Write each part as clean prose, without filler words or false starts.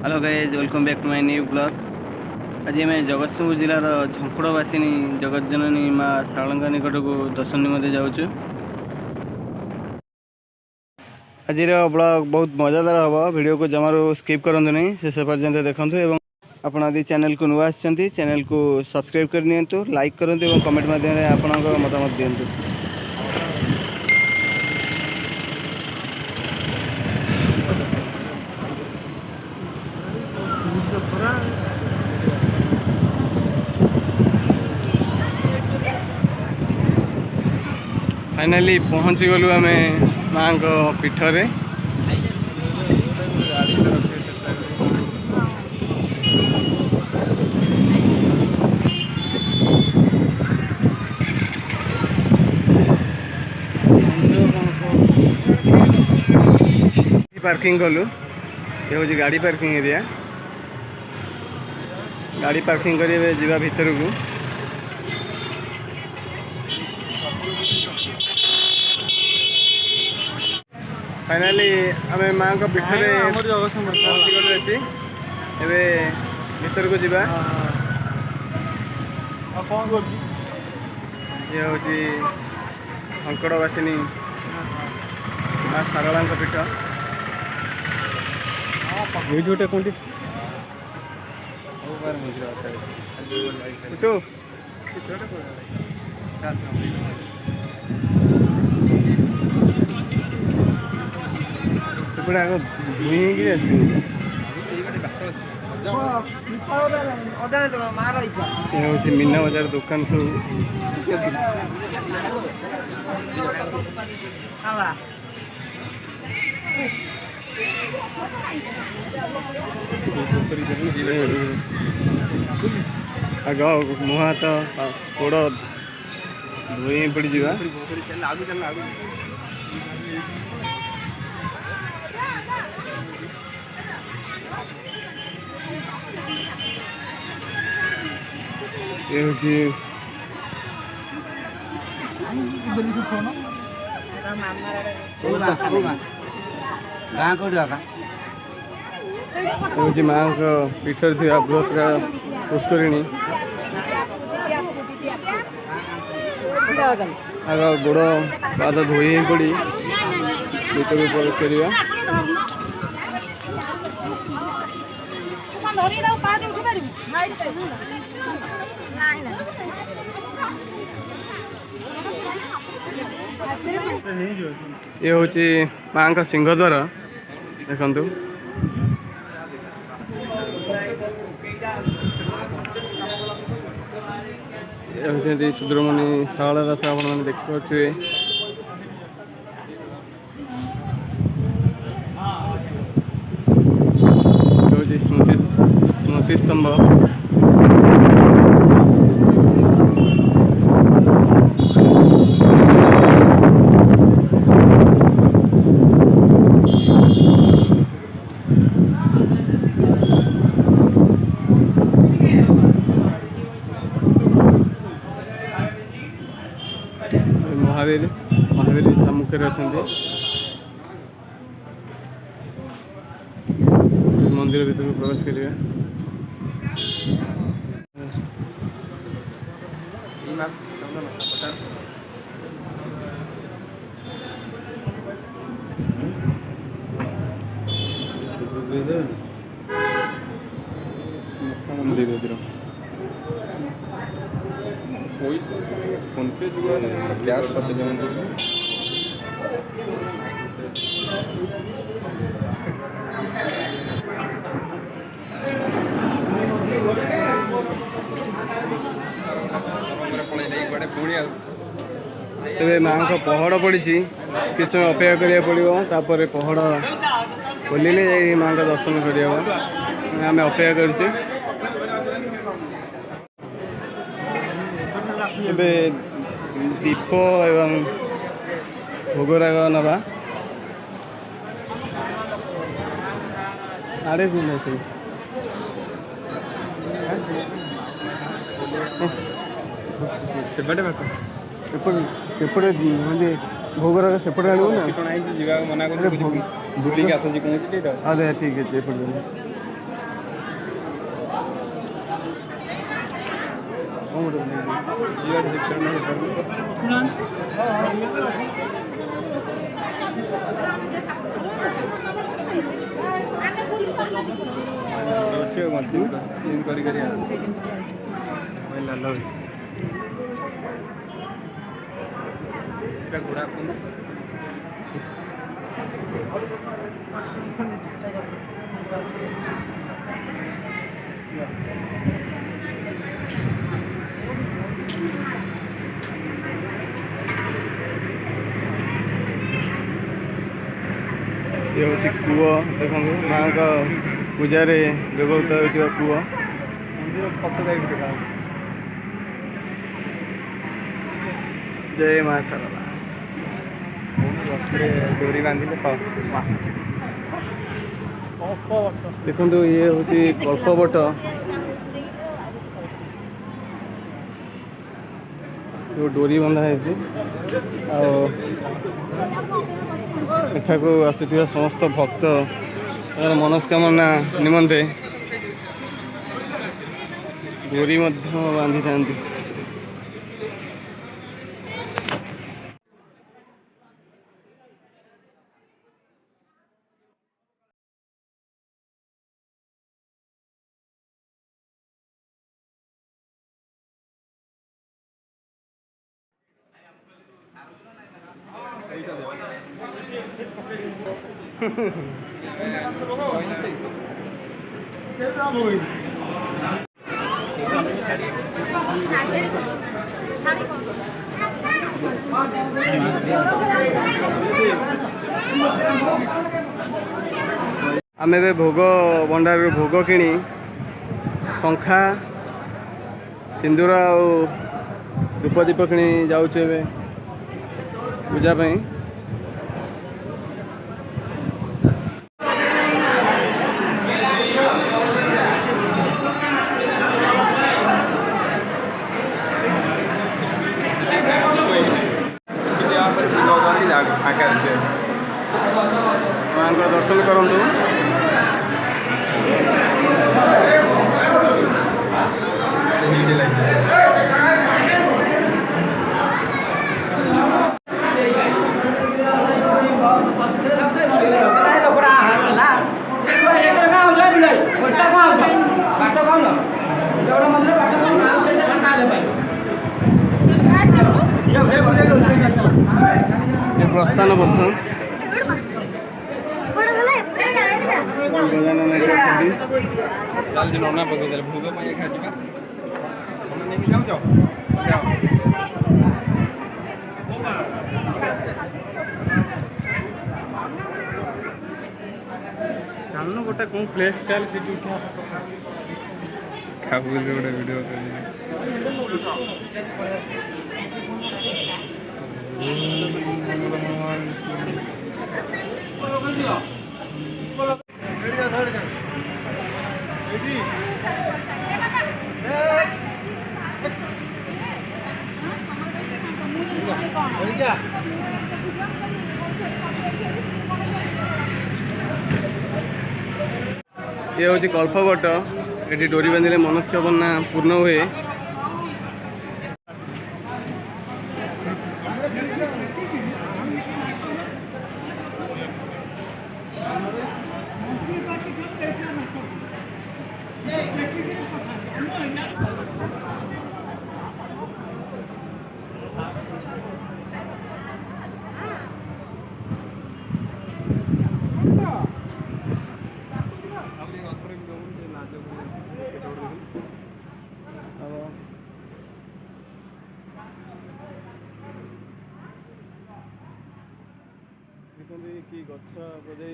Hello guys welcome back to my new blog. आज आम जगतसिंहपुर जिलार झंकुड़वासिनी जगत जननी माँ शारंगा निकट को दर्शन निमंते जाऊँ। आज ब्लॉग बहुत मजादार हम। वीडियो को जमारू स्किप करूँ नहीं, शेष पर्यंत देखूँ। और आपड़ यदि चैनल को नुआ चैनल को सब्सक्राइब करनी, लाइक करूँ और कमेंट माध्यम आपण मतामत दिंतु। फाइनाली पहुँची गलु आम माँ को पीठरे। पार्किंग कलु। ये हूँ गाड़ी पार्किंग एरिया। गाड़ी पार्किंग करेंगे जीवा भीतर को। फाइनाली आम माँ को पीठरे पहुँची गलु। आसी एवं भीतर को जीवा। ये हूँ झंकुड़वासिनी माँ शारला पीठ। ये जोटे कौन आग धुई आस मीना बजार दुकान सब आग मुह हाथ गोड़ धोई पड़ जा। ये हूँ माँ को पीठर थी बृहत पुष्करिणी। आग गोड़ पाद धोई पड़ी भीतर प्रवेश करवा। ये हूँ माँ का सिंहद्वार देखु। ये सुब्रमण्य शारला दास आप देखिए। स्मृति स्तंभ। महावीर सम्मुखें अच्छा मंदिर भीतर प्रवेश करेंगे। मंदिर फोन पे कैश सत्य तेरे माँ को पहड़ पड़ी कि समय अपेक्षा करा पड़ो। तापर पहड़ खोलिले जा माँ का दर्शन कर आम अपेक्षा कर। दीप एवं भोगराग नवा आड़े सेपटे सेपटे भोगराग सेपटे आने ना मना बुलिक अरे ठीक है। ये हूँ कूଅ देखो माँ का पूजा व्यवहृत होता कूଅ जय माँ सरला डोरी बांधिले देखो ये हूँ कल्पवट जो डोरी बंधा है एठाकू आसुवा समस्त भक्त मनस्कामना निमंते डोरी बांधि था। आम ए भोग भंडार भोग किणी शंखा सिंदूर आ धूप दीप किणी जाऊँ पूजा पाई। माँ दर्शन करूँ प्रस्थान बर्तन चलना गोटे कौन प्लेस चल से गोटे वीडियो ये हूँ कल्पवट ये डोरी बांधिले मनस्कामना पूर्ण हुए। कि गछ बोधे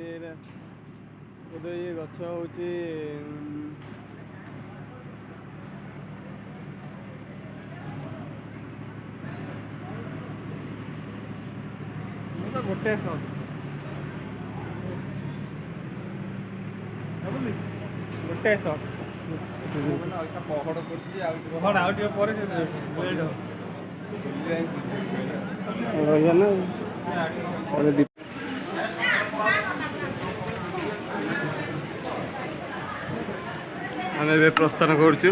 बोधे ये गछ हूँ गोटे गोटे पहड़ रही ना आम प्रस्थान करुचु।